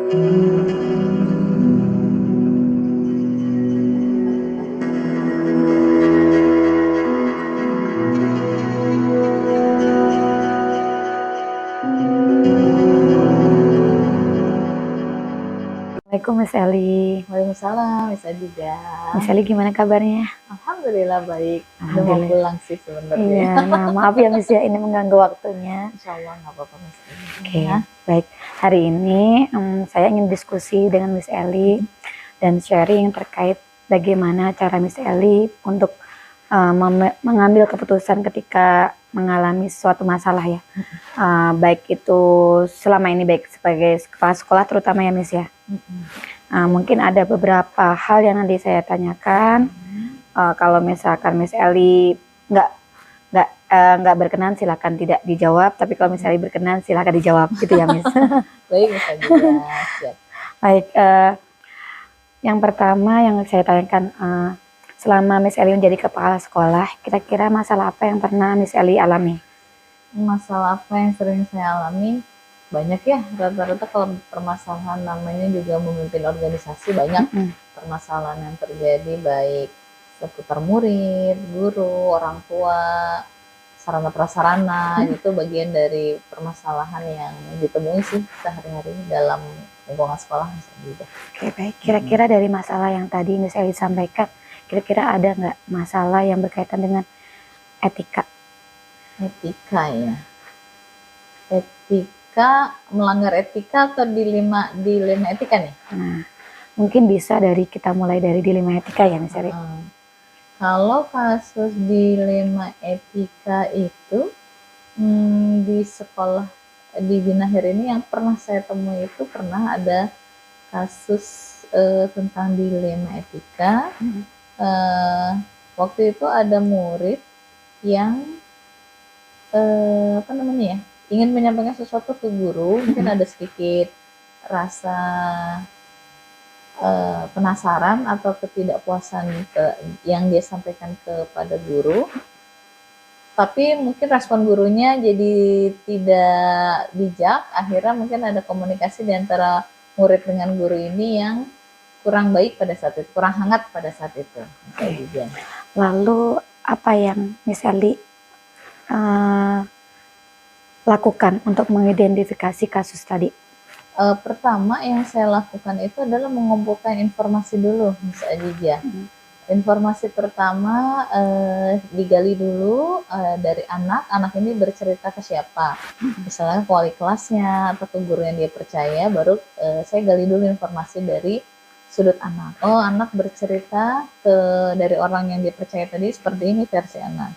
Assalamualaikum Miss Eli. Waalaikumsalam, bisa juga. Miss Eli gimana kabarnya? Alhamdulillah baik. Udah mau Alhamdulillah. pulang sih sebenarnya. Iya, nah maaf ya Miss ya, ini mengganggu waktunya. Insya Allah nggak apa-apa Miss Eli. Oke, baik. Hari ini saya ingin diskusi dengan Miss Eli dan sharing terkait bagaimana cara Miss Eli untuk mengambil keputusan ketika mengalami suatu masalah ya. Baik itu selama ini baik sebagai kepala sekolah terutama ya Miss ya. Mungkin ada beberapa hal yang nanti saya tanyakan. Kalau misalkan Miss Eli nggak berkenan silakan tidak dijawab, tapi kalau Miss Eli berkenan silakan dijawab gitu ya Miss. Baik bisa juga. Siap. Baik, yang pertama yang saya tanyakan, selama Miss Eli menjadi kepala sekolah, kira-kira masalah apa yang pernah Miss Eli alami? Masalah apa yang sering saya alami? Banyak ya, rata-rata kalau permasalahan namanya juga memimpin organisasi banyak permasalahan yang terjadi baik seputar murid, guru, orang tua, sarana prasarana, itu bagian dari permasalahan yang ditemui sih sehari-hari dalam lingkungan sekolah misalnya. Oke baik, kira-kira dari masalah yang tadi Miss Eli sampaikan, kira-kira ada nggak masalah yang berkaitan dengan etika? Etika ya, etika, melanggar etika atau dilema etika nih? Nah, mungkin bisa kita mulai dari dilema etika ya Miss Eli. Kalau kasus dilema etika itu di sekolah di Binahir ini yang pernah saya temui itu pernah ada kasus tentang dilema etika. Waktu itu ada murid yang ingin menyampaikan sesuatu ke guru, mungkin ada sedikit rasa penasaran atau ketidakpuasan yang dia sampaikan kepada guru, tapi mungkin respon gurunya jadi tidak bijak. Akhirnya mungkin ada komunikasi di antara murid dengan guru ini yang kurang baik pada saat itu, kurang hangat pada saat itu. Lalu apa yang Miss Eli lakukan untuk mengidentifikasi kasus tadi? Pertama yang saya lakukan itu adalah mengumpulkan informasi dulu, Miss Adija. Informasi pertama digali dulu dari anak ini bercerita ke siapa, misalnya ke wali kelasnya atau ke guru yang dia percaya, baru saya gali dulu informasi dari sudut anak. Oh, anak bercerita dari orang yang dia percaya tadi seperti ini versi anak.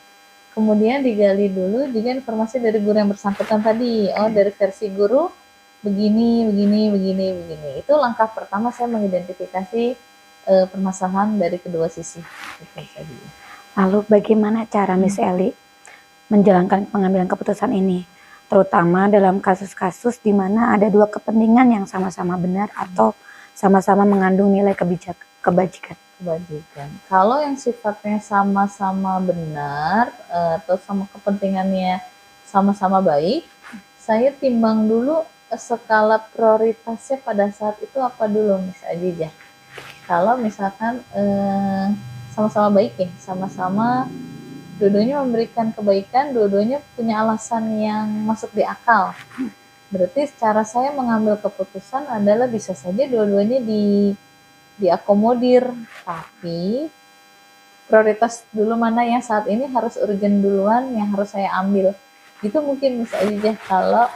Kemudian digali dulu juga informasi dari guru yang bersangkutan tadi. Oh, dari versi guru begini. Itu langkah pertama saya mengidentifikasi permasalahan dari kedua sisi. Lalu bagaimana cara Miss Eli menjalankan pengambilan keputusan ini, terutama dalam kasus-kasus di mana ada dua kepentingan yang sama-sama benar atau sama-sama mengandung nilai kebajikan? Kalau yang sifatnya sama-sama benar atau sama kepentingannya sama-sama baik, saya timbang dulu skala prioritasnya pada saat itu apa dulu Miss Adija. Kalau misalkan sama-sama baik ya, sama-sama dua-duanya memberikan kebaikan, dua-duanya punya alasan yang masuk di akal, berarti cara saya mengambil keputusan adalah bisa saja dua-duanya diakomodir, tapi prioritas dulu mana yang saat ini harus urgent duluan yang harus saya ambil. Itu mungkin Miss Adija kalau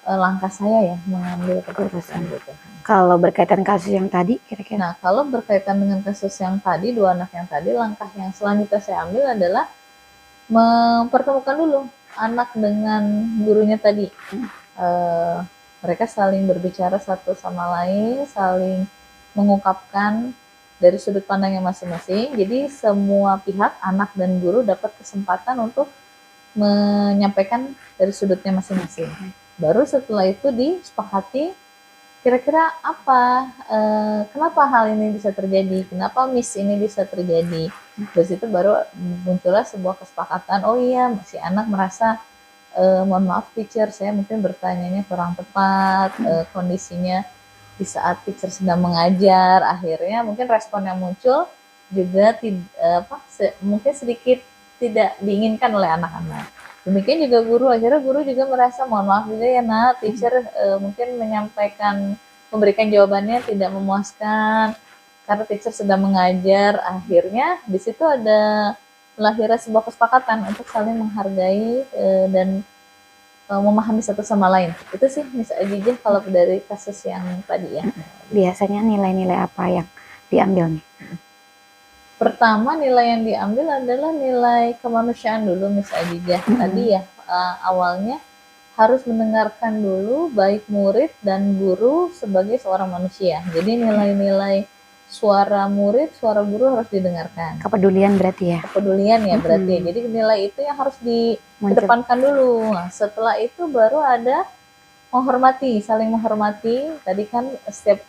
langkah saya ya mengambil keputusan gitu. Kalau berkaitan kasus yang tadi kira-kira? Nah, kalau berkaitan dengan kasus yang tadi, dua anak yang tadi, langkah yang selanjutnya saya ambil adalah mempertemukan dulu anak dengan gurunya tadi. Mereka saling berbicara satu sama lain, saling mengungkapkan dari sudut pandangnya masing-masing. Jadi semua pihak, anak dan guru dapat kesempatan untuk menyampaikan dari sudutnya masing-masing. Baru setelah itu disepakati kira-kira apa, kenapa hal ini bisa terjadi, kenapa miss ini bisa terjadi. Dari situ baru muncullah sebuah kesepakatan, oh iya si anak merasa mohon maaf teacher, saya mungkin bertanyanya kurang tepat, kondisinya di saat teacher sedang mengajar, akhirnya mungkin respon yang muncul juga mungkin sedikit tidak diinginkan oleh anak-anak. Demikian juga guru, akhirnya guru juga merasa mohon maaf juga ya nak, teacher mungkin memberikan jawabannya tidak memuaskan karena teacher sedang mengajar. Akhirnya di situ ada lahirnya sebuah kesepakatan untuk saling menghargai dan memahami satu sama lain. Itu sih Miss Adijah kalau dari kasus yang tadi ya. Biasanya nilai-nilai apa yang diambil nih? Pertama nilai yang diambil adalah nilai kemanusiaan dulu Miss Adijah. Tadi ya awalnya harus mendengarkan dulu baik murid dan guru sebagai seorang manusia. Jadi nilai-nilai suara murid, suara guru harus didengarkan. Kepedulian berarti ya? Kepedulian ya berarti. Jadi nilai itu yang harus dikedepankan dulu. Nah, setelah itu baru ada menghormati, saling menghormati. Tadi kan setiap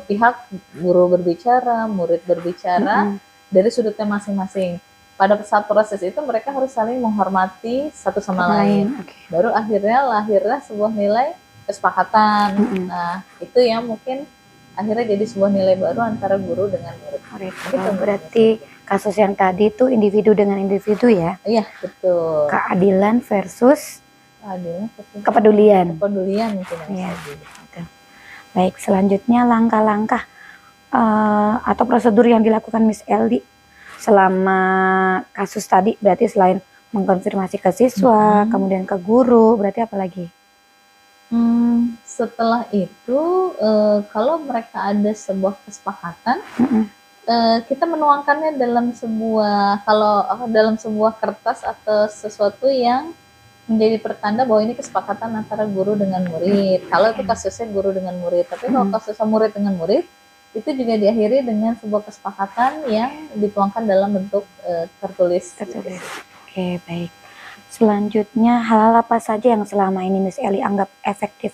pihak, guru berbicara, murid berbicara dari sudutnya masing-masing. Pada saat proses itu mereka harus saling menghormati satu sama lain. Okay. Baru akhirnya lahirlah sebuah nilai kesepakatan. Nah, itu yang mungkin akhirnya jadi sebuah nilai baru antara guru dengan murid. Itu berarti kasus yang tadi itu individu dengan individu ya? Iya, betul. Keadilan versus kepedulian. Kepedulian mungkin. Iya. Baik, selanjutnya langkah-langkah atau prosedur yang dilakukan Miss Elly selama kasus tadi, berarti selain mengkonfirmasi ke siswa, kemudian ke guru, berarti apa lagi? Setelah itu kalau mereka ada sebuah kesepakatan, kita menuangkannya dalam sebuah kertas atau sesuatu yang menjadi pertanda bahwa ini kesepakatan antara guru dengan murid. Kalau itu kasusnya guru dengan murid, tapi kalau kasusnya murid dengan murid, itu juga diakhiri dengan sebuah kesepakatan yang dituangkan dalam bentuk tertulis. Oke, baik. Selanjutnya, hal-hal apa saja yang selama ini Miss Elly anggap efektif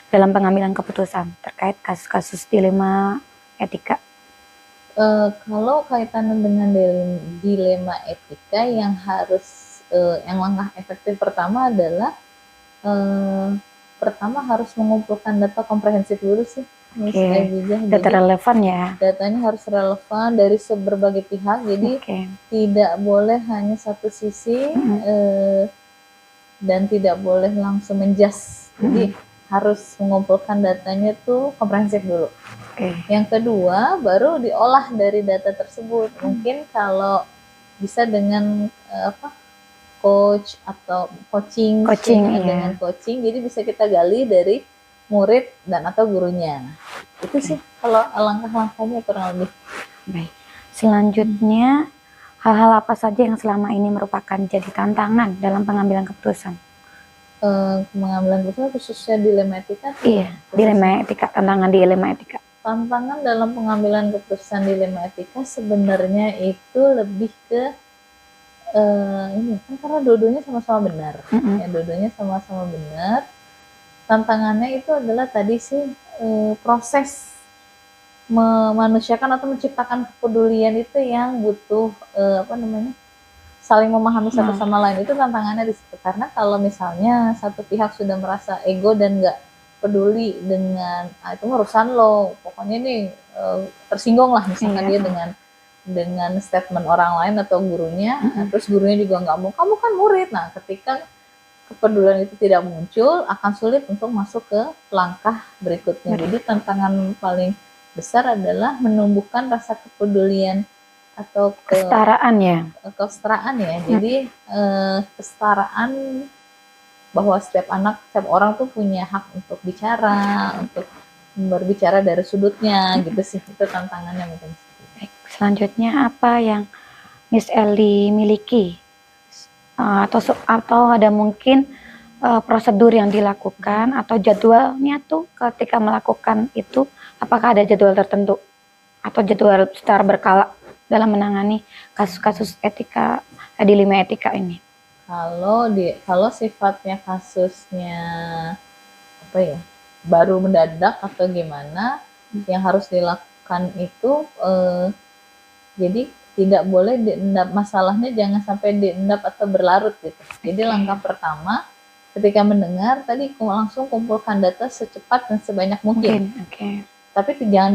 dalam pengambilan keputusan terkait kasus-kasus dilema etika? Kalau kaitannya dengan dilema etika yang yang langkah efektif pertama adalah pertama harus mengumpulkan data komprehensif dulu sih. Data relevan ya. Datanya harus relevan dari berbagai pihak, jadi tidak boleh hanya satu sisi dan tidak boleh langsung menjas. Jadi harus mengumpulkan datanya tuh komprehensif dulu. Yang kedua baru diolah dari data tersebut. Mungkin kalau bisa dengan coach atau coaching dengan coaching, jadi bisa kita gali dari murid dan atau gurunya. Itu sih kalau langkah-langkahnya kurang lebih. Baik. Selanjutnya, hal-hal apa saja yang selama ini merupakan jadi tantangan dalam pengambilan keputusan? Pengambilan keputusan khususnya dilema etika? Iya, dilema etika, tantangan dilema etika. Tantangan dalam pengambilan keputusan dilema etika sebenarnya itu lebih ke ini kan karena dua-duanya sama-sama benar. Ya, dua-duanya sama-sama benar. Tantangannya itu adalah tadi sih proses memanusiakan atau menciptakan kepedulian itu yang butuh saling memahami satu sama lain. Itu tantangannya di situ. Karena kalau misalnya satu pihak sudah merasa ego dan nggak peduli dengan itu urusan lo, pokoknya nih tersinggung lah misalkan dia dengan statement orang lain atau gurunya, terus gurunya juga nggak mau, kamu kan murid. Nah, ketika kepedulian itu tidak muncul, akan sulit untuk masuk ke langkah berikutnya. Jadi tantangan paling besar adalah menumbuhkan rasa kepedulian atau kesetaraan ya. Jadi kesetaraan bahwa setiap orang tuh punya hak untuk bicara, untuk berbicara dari sudutnya, gitu sih. Itu tantangannya mungkin. Baik, selanjutnya apa yang Miss Elly miliki? Atau ada mungkin prosedur yang dilakukan atau jadwalnya tuh ketika melakukan itu, apakah ada jadwal tertentu atau jadwal secara berkala dalam menangani kasus-kasus dilema etika ini? Kalau sifatnya kasusnya baru mendadak atau gimana, yang harus dilakukan itu jadi tidak boleh diendap, masalahnya jangan sampai diendap atau berlarut gitu. Jadi langkah pertama ketika mendengar tadi langsung kumpulkan data secepat dan sebanyak mungkin. Tapi jangan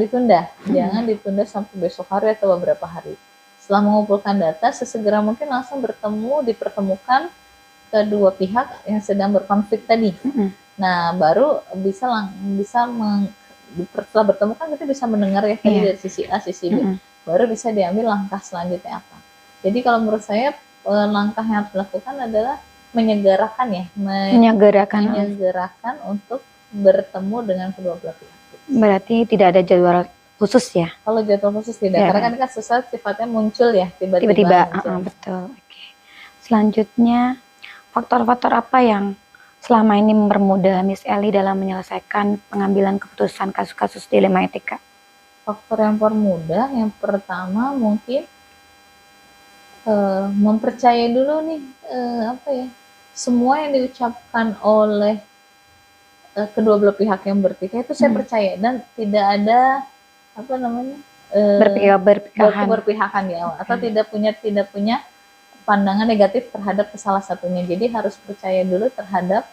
ditunda sampai besok hari atau beberapa hari. Setelah mengumpulkan data, sesegera mungkin langsung dipertemukan kedua pihak yang sedang berkonflik tadi. Nah, baru setelah bertemu kan kita bisa mendengar ya tadi dari sisi A, sisi B. Baru bisa diambil langkah selanjutnya apa. Jadi kalau menurut saya langkah yang harus dilakukan adalah menyegerakan untuk bertemu dengan kedua belah pihak. Berarti tidak ada jadwal khusus ya? Kalau jadwal khusus tidak, karena kan sesuatu sifatnya muncul ya tiba-tiba. Betul. Oke. Selanjutnya, faktor-faktor apa yang selama ini mempermudah Miss Elly dalam menyelesaikan pengambilan keputusan kasus-kasus dilema etika? Faktor yang mempermudah, yang pertama mungkin mempercayai dulu nih semua yang diucapkan oleh kedua belah pihak yang bertikai itu saya percaya, dan tidak ada berpihakan di awal, atau tidak punya pandangan negatif terhadap salah satunya. Jadi harus percaya dulu terhadap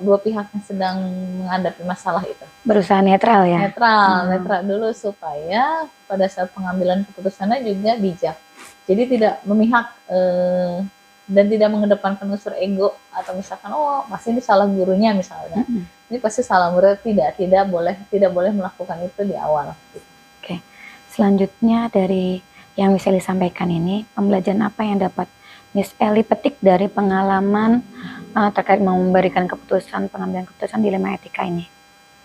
dua pihak yang sedang menghadapi masalah itu. Berusaha netral ya? Netral dulu supaya pada saat pengambilan keputusannya juga bijak. Jadi tidak memihak dan tidak mengedepankan unsur ego, atau misalkan pasti ini salah gurunya misalnya. Ini pasti salah murid, tidak boleh melakukan itu di awal. Oke. Selanjutnya dari yang Miss Elly sampaikan ini, pembelajaran apa yang dapat Miss Elly petik dari pengalaman terkait memberikan pengambilan keputusan dilema etika ini?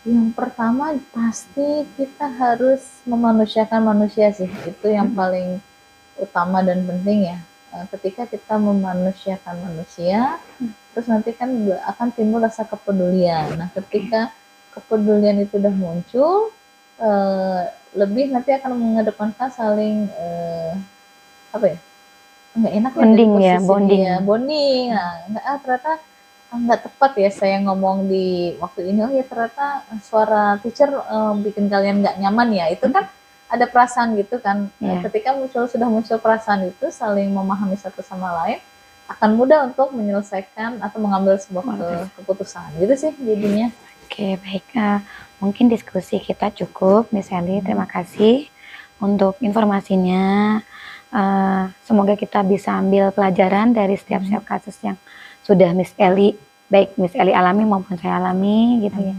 Yang pertama pasti kita harus memanusiakan manusia sih, itu yang paling utama dan penting ya. Ketika kita memanusiakan manusia, terus nanti kan akan timbul rasa kepedulian. Nah, ketika kepedulian itu udah muncul, lebih nanti akan mengedepankan saling nggak enak bonding. Nah, ternyata nggak tepat ya saya ngomong di waktu ini. Ternyata suara teacher bikin kalian nggak nyaman ya. Itu kan ada perasaan gitu kan. Ketika sudah muncul perasaan itu, saling memahami satu sama lain, akan mudah untuk menyelesaikan atau mengambil sebuah keputusan gitu sih jadinya. Oke, baik. Mungkin diskusi kita cukup, Miss Elly. Terima kasih untuk informasinya. Semoga kita bisa ambil pelajaran dari setiap kasus yang sudah Miss Elly, baik Miss Elly alami maupun saya alami gitu ya.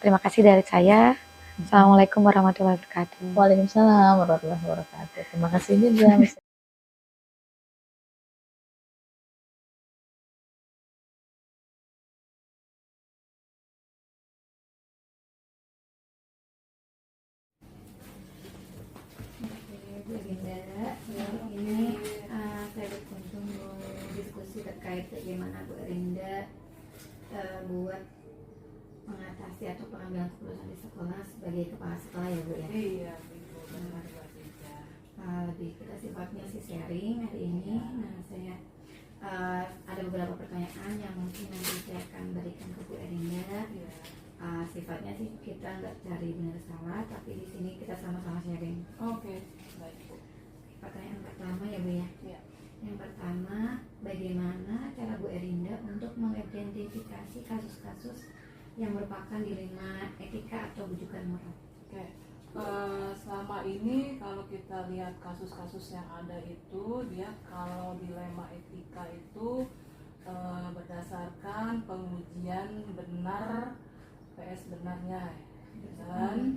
Terima kasih dari saya. Assalamualaikum warahmatullahi wabarakatuh. Waalaikumsalam warahmatullahi wabarakatuh. Terima kasih juga Miss. Ini saya berkunjung diskusi terkait bagaimana Bu Erinda buat mengatasi atau pengambilan keputusan di sekolah sebagai kepala sekolah ya Bu ya. Iya, Lebih kita sifatnya sharing hari ini. Nah, saya ada beberapa pertanyaan yang mungkin nanti saya akan berikan ke Bu Erinda. Sifatnya sih kita nggak cari benar salah, tapi di sini kita sama-sama sharing. Oke, baik Bu. Pertanyaan pertama ya Bu ya. Yang pertama, bagaimana cara Bu Erinda untuk mengidentifikasi kasus-kasus yang merupakan dilema etika atau bujukan moral? Oke. Selama ini kalau kita lihat kasus-kasus yang ada itu, dia kalau dilema etika itu berdasarkan pengujian benar PS benarnya, dan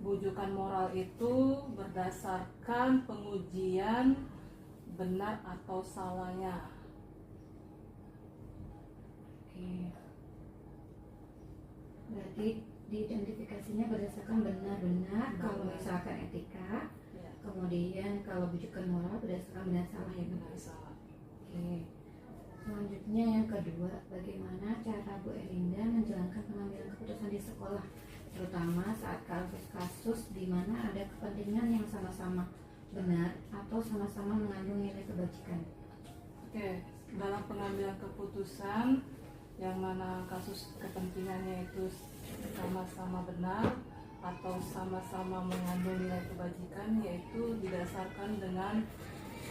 bujukan moral itu berdasarkan pengujian benar atau salahnya. Oke. Berarti diidentifikasinya berdasarkan benar-benar kalau misalkan etika, kemudian kalau bujukan moral berdasarkan benar salah ya benar salah. Oke. Selanjutnya yang kedua, bagaimana cara Bu Erinda menjalankan pengambilan keputusan di sekolah, terutama saat kasus-kasus di mana ada kepentingan yang sama-sama benar atau sama-sama mengandung nilai kebajikan? Oke, dalam pengambilan keputusan yang mana kasus kepentingannya itu sama-sama benar atau sama-sama mengandung nilai kebajikan, yaitu didasarkan dengan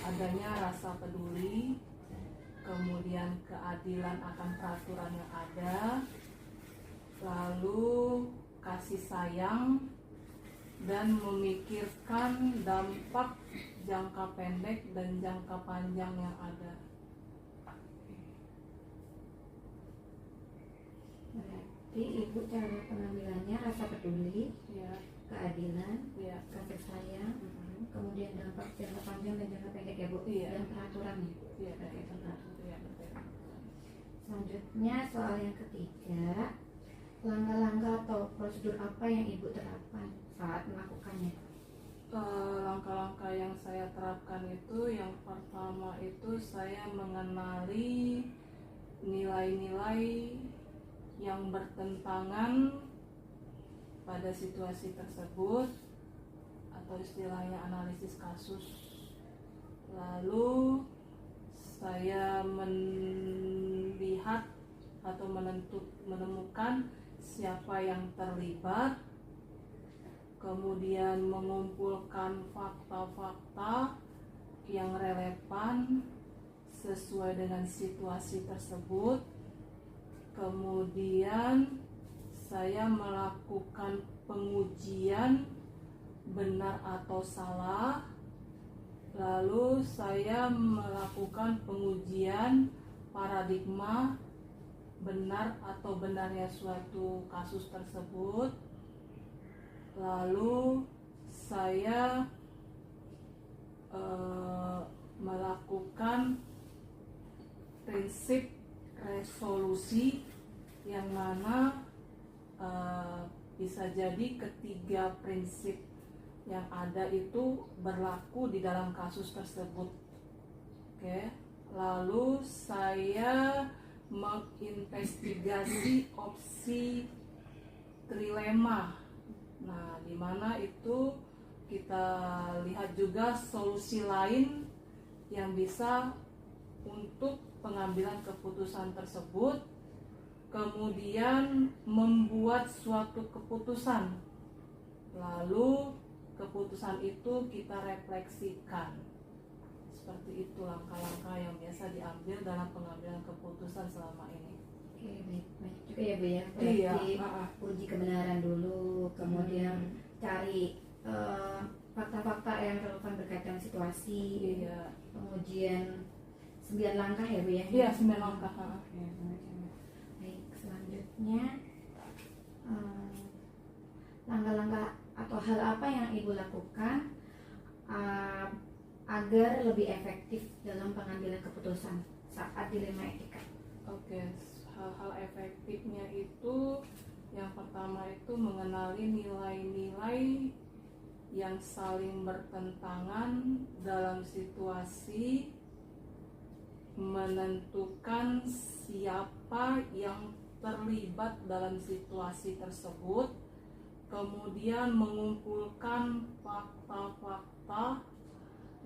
adanya rasa peduli, kemudian keadilan akan peraturan yang ada, lalu kasih sayang dan memikirkan dampak jangka pendek dan jangka panjang yang ada. Berarti ibu cara pengambilannya rasa peduli, Ya, keadilan, ya, kasih sayang, kemudian dampak jangka panjang dan jangka pendek ya bu, Iya. dan peraturan ya. ya, Oke, benar. ya, betul. Selanjutnya soal yang ketiga, langkah-langkah atau prosedur apa yang ibu terapkan saat melakukannya? Langkah-langkah yang saya terapkan itu, yang pertama itu saya mengenali nilai-nilai yang bertentangan pada situasi tersebut, atau istilahnya analisis kasus. Lalu saya melihat atau menemukan siapa yang terlibat, kemudian mengumpulkan fakta-fakta yang relevan sesuai dengan situasi tersebut. Kemudian saya melakukan pengujian benar atau salah. Lalu saya melakukan pengujian paradigma benar atau benarnya suatu kasus tersebut. Lalu saya melakukan prinsip resolusi, yang mana bisa jadi ketiga prinsip yang ada itu berlaku di dalam kasus tersebut. Oke. Lalu saya menginvestigasi opsi trilema. Nah, di mana itu kita lihat juga solusi lain yang bisa untuk pengambilan keputusan tersebut, kemudian membuat suatu keputusan, lalu keputusan itu kita refleksikan. Seperti itu langkah-langkah yang biasa diambil dalam pengambilan keputusan selama ini. Oke, baik, banyak juga ya bu ya. Iya, Berarti uji kebenaran dulu, kemudian cari fakta-fakta yang relevan berkaitan situasi, Iya, pengujian 9 langkah ya bu ya. iya 9 langkah. Oke, baik, selanjutnya langkah-langkah atau hal apa yang ibu lakukan agar lebih efektif dalam pengambilan keputusan saat dilema etika? Oke, hal-hal efektifnya itu yang pertama itu mengenali nilai-nilai yang saling bertentangan dalam situasi, menentukan siapa yang terlibat dalam situasi tersebut, kemudian mengumpulkan fakta-fakta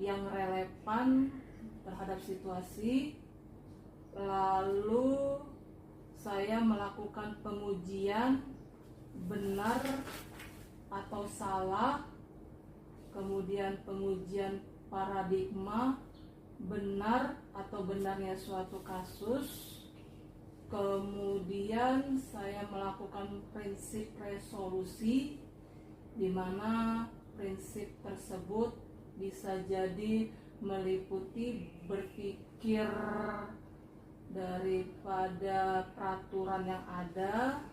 yang relevan terhadap situasi, lalu saya melakukan pengujian benar atau salah, kemudian pengujian paradigma benar atau benarnya suatu kasus, kemudian saya melakukan prinsip resolusi, di mana prinsip tersebut bisa jadi meliputi berpikir daripada peraturan yang ada,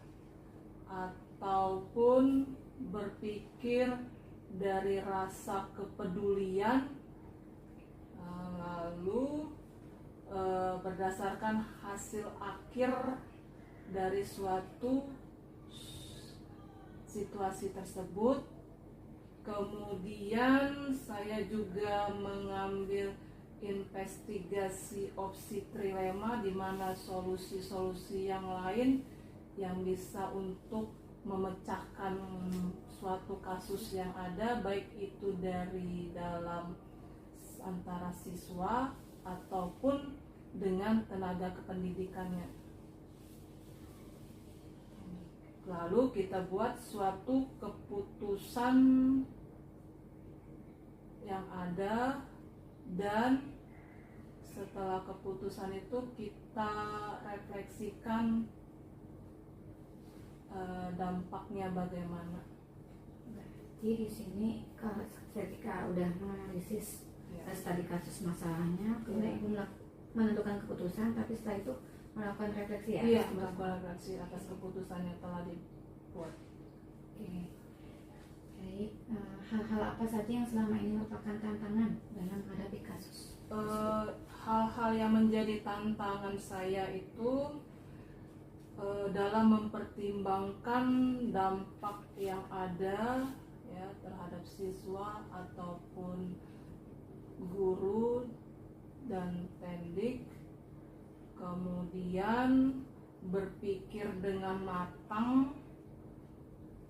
ataupun berpikir dari rasa kepedulian, lalu berdasarkan hasil akhir dari suatu situasi tersebut. Kemudian saya juga mengambil investigasi opsi trilema, di mana solusi-solusi yang lain yang bisa untuk memecahkan suatu kasus yang ada, baik itu dari dalam antara siswa ataupun dengan tenaga kependidikannya. Lalu kita buat suatu keputusan yang ada, dan setelah keputusan itu kita refleksikan dampaknya bagaimana. Berarti di sini kalau ketika udah menganalisis Ya. tadi kasus masalahnya, kemudian ibu menentukan keputusan, tapi setelah itu melakukan refleksi ya. Iya, melakukan refleksi atas keputusan yang telah dibuat. Oke. Baik, hal-hal apa saja yang selama ini merupakan tantangan dalam menghadapi kasus? Hal-hal yang menjadi tantangan saya itu dalam mempertimbangkan dampak yang ada ya terhadap siswa ataupun guru dan pendik, kemudian berpikir dengan matang,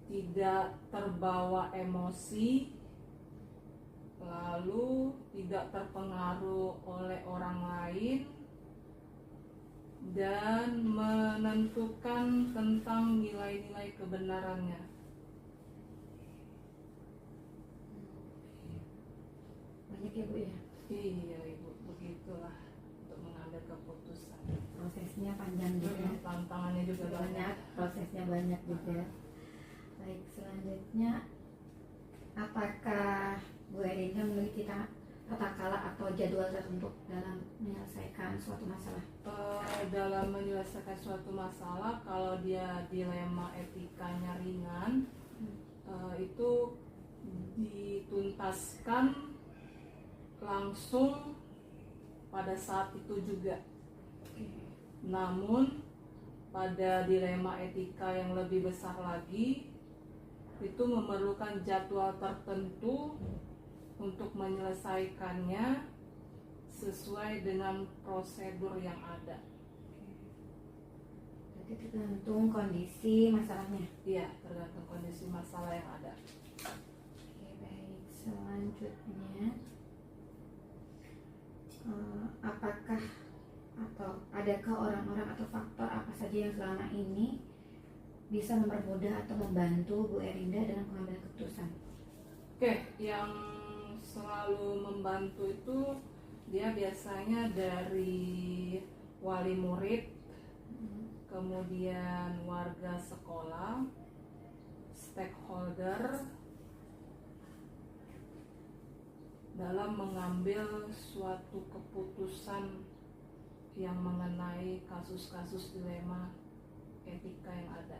tidak terbawa emosi, lalu tidak terpengaruh oleh orang lain, dan menentukan tentang nilai-nilai kebenarannya. Banyak ya Bu ya, Iya Ibu, begitulah untuk mengambil keputusan. prosesnya panjang juga. Tantangannya juga banyak. Banyak, prosesnya banyak juga. Baik, selanjutnya apakah Bu Erinda memiliki tata cara atau jadwal tertentu dalam menyelesaikan suatu masalah? Dalam menyelesaikan suatu masalah, kalau dia dilema etikanya ringan, itu dituntaskan langsung pada saat itu juga. Namun pada dilema etika yang lebih besar lagi, itu memerlukan jadwal tertentu untuk menyelesaikannya sesuai dengan prosedur yang ada. Berarti tergantung kondisi masalahnya. Iya, tergantung kondisi masalah yang ada. Oke, baik. Selanjutnya, apakah atau adakah orang-orang atau faktor apa saja yang selama ini bisa mempermudah atau membantu Bu Erinda dalam pengambilan keputusan? Oke, yang selalu membantu itu dia biasanya dari wali murid, kemudian warga sekolah, stakeholder dalam mengambil suatu keputusan yang mengenai kasus-kasus dilema etika yang ada.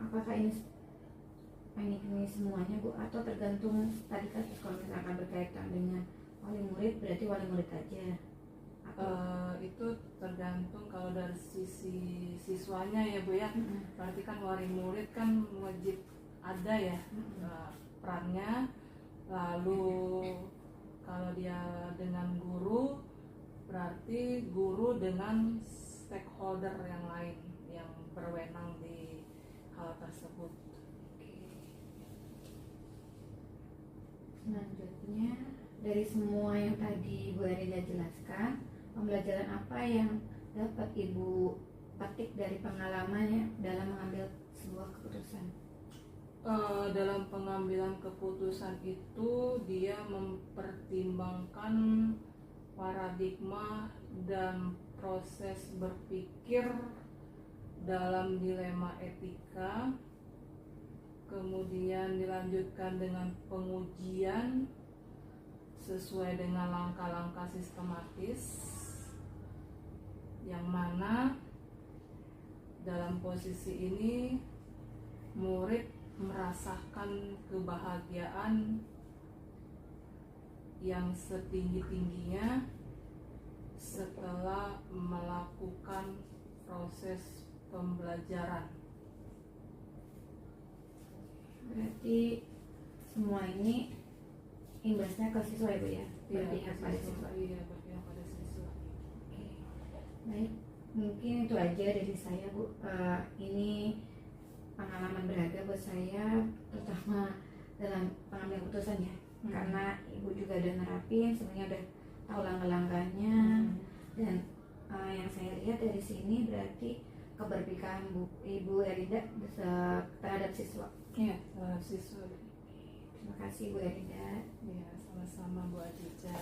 Apakah ini semuanya Bu, atau tergantung tadi kan kalau misalkan berkaitan dengan wali murid berarti wali murid aja? Itu tergantung kalau dari sisi siswanya ya Bu ya. Berarti kan wali murid kan wajib ada ya perannya. Lalu kalau dia dengan guru, berarti guru dengan stakeholder yang lain yang berwenang di hal tersebut. Selanjutnya, dari semua yang tadi Bu Erinda jelaskan, pembelajaran apa yang dapat Ibu petik dari pengalamannya dalam mengambil sebuah keputusan? Dalam pengambilan keputusan itu dia mempertimbangkan paradigma dan proses berpikir dalam dilema etika, kemudian dilanjutkan dengan pengujian sesuai dengan langkah-langkah sistematis, yang mana dalam posisi ini murid merasakan kebahagiaan yang setinggi-tingginya setelah melakukan proses pembelajaran. Berarti semua ini imbasnya ke siswa Ibu ya? Berpihak pada siswa. Iya, berpihak pada siswa. Oke. Baik, mungkin itu aja dari saya Bu. Ini pengalaman berharga buat saya, terutama dalam pengambilan keputusan ya. Karena Ibu juga udah nerapin, sebenarnya udah tahu langkah-langkahnya. Dan yang saya lihat dari sini berarti keberpihakan Ibu Erinda terhadap siswa. Iya, terhadap siswa. Terima kasih Bu Erinda. Iya, sama-sama Bu Adija.